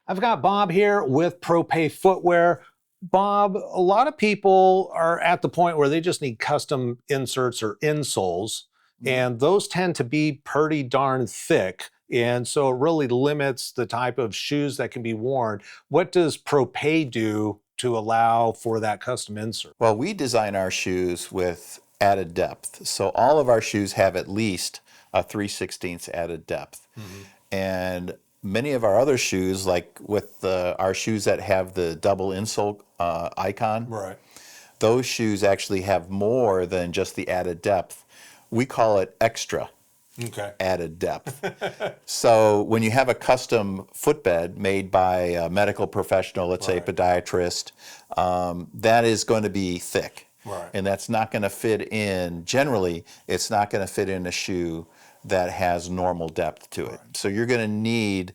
I've got Bob here with ProPay Footwear. Bob, a lot of people are at the point where they just need custom inserts or insoles, and those tend to be pretty darn thick. And so it really limits the type of shoes that can be worn. What does ProPay do to allow for that custom insert? Well, we design our shoes with added depth. So all of our shoes have at least a 3/16 added depth. And many of our other shoes, like with our shoes that have the double insole icon, Right. those shoes actually have more than just the added depth. We call it extra added depth. So when you have a custom footbed made by a medical professional, let's say a podiatrist, that is going to be thick. Right. And that's not going to fit in, generally, it's not going to fit in a shoe that has normal depth to it. So you're going to need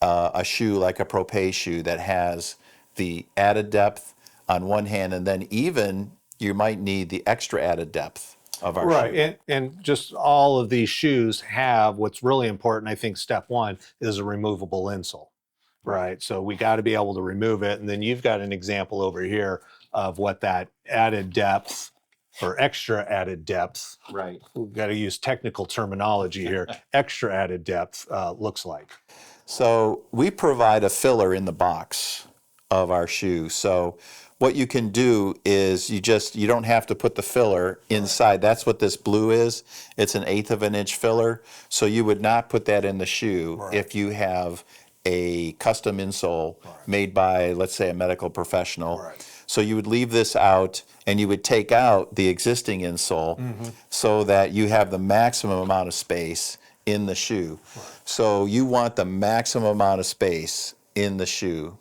a shoe like a ProPay shoe that has the added depth on one hand, and then even you might need the extra added depth of our shoe. Right, and just all of these shoes have what's really important. I think step one is a removable insole, right? So we got to be able to remove it, and then you've got an example over here of what that added depth or extra added depth. Right. We've got to use technical terminology here. Extra added depth looks like. So we provide a filler in the box of our shoe. So what you can do is you don't have to put the filler inside. That's what this blue is. It's an 1/8 of an inch filler. So you would not put that in the shoe if you have a custom insole made by, let's say, a medical professional. So you would leave this out and you would take out the existing insole so that you have the maximum amount of space in the shoe. So you want the maximum amount of space in the shoe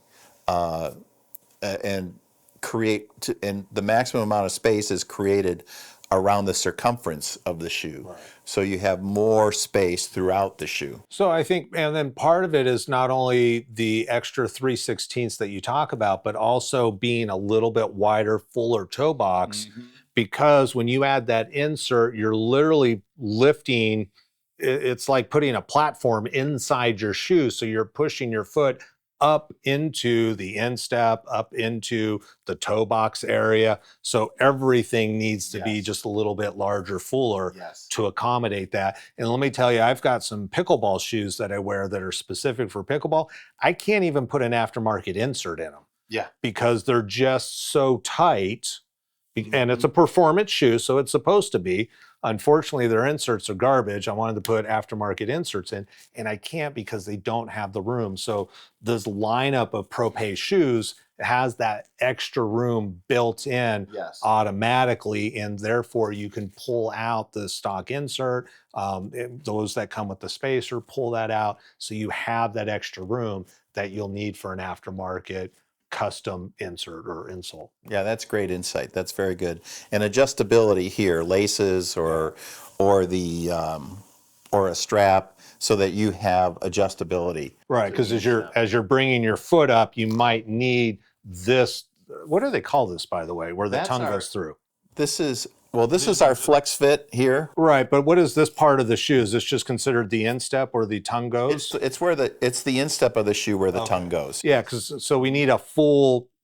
and the maximum amount of space is created around the circumference of the shoe. So you have more space throughout the shoe. So I think, and then part of it is not only the extra 3/16 that you talk about, but also being a little bit wider, fuller toe box, because when you add that insert, you're literally lifting, it's like putting a platform inside your shoe. So you're pushing your foot up into the instep, up into the toe box area. So everything needs to be just a little bit larger, fuller to accommodate that. And let me tell you, I've got some pickleball shoes that I wear that are specific for pickleball. I can't even put an aftermarket insert in them. Because they're just so tight. And it's a performance shoe, so it's supposed to be. Unfortunately, their inserts are garbage. I wanted to put aftermarket inserts in, and I can't because they don't have the room. So this lineup of ProPay shoes has that extra room built in automatically, and therefore you can pull out the stock insert. Those that come with the spacer, pull that out, so you have that extra room that you'll need for an aftermarket custom insert or insole. Yeah, that's great insight. That's very good. And adjustability here, laces or a strap, so that you have adjustability. Right, because as you're bringing your foot up, you might need this. What do they call this, by the way, where the tongue goes through? This is our flex fit here. Right, but what is this part of the shoe? Is this just considered the instep where the tongue goes? It's the instep of the shoe where the tongue goes. Yeah, so we need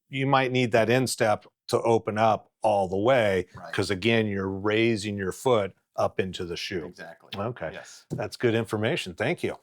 you might need that instep to open up all the way, because again, you're raising your foot up into the shoe. Exactly. Okay, Yes. That's good information. Thank you.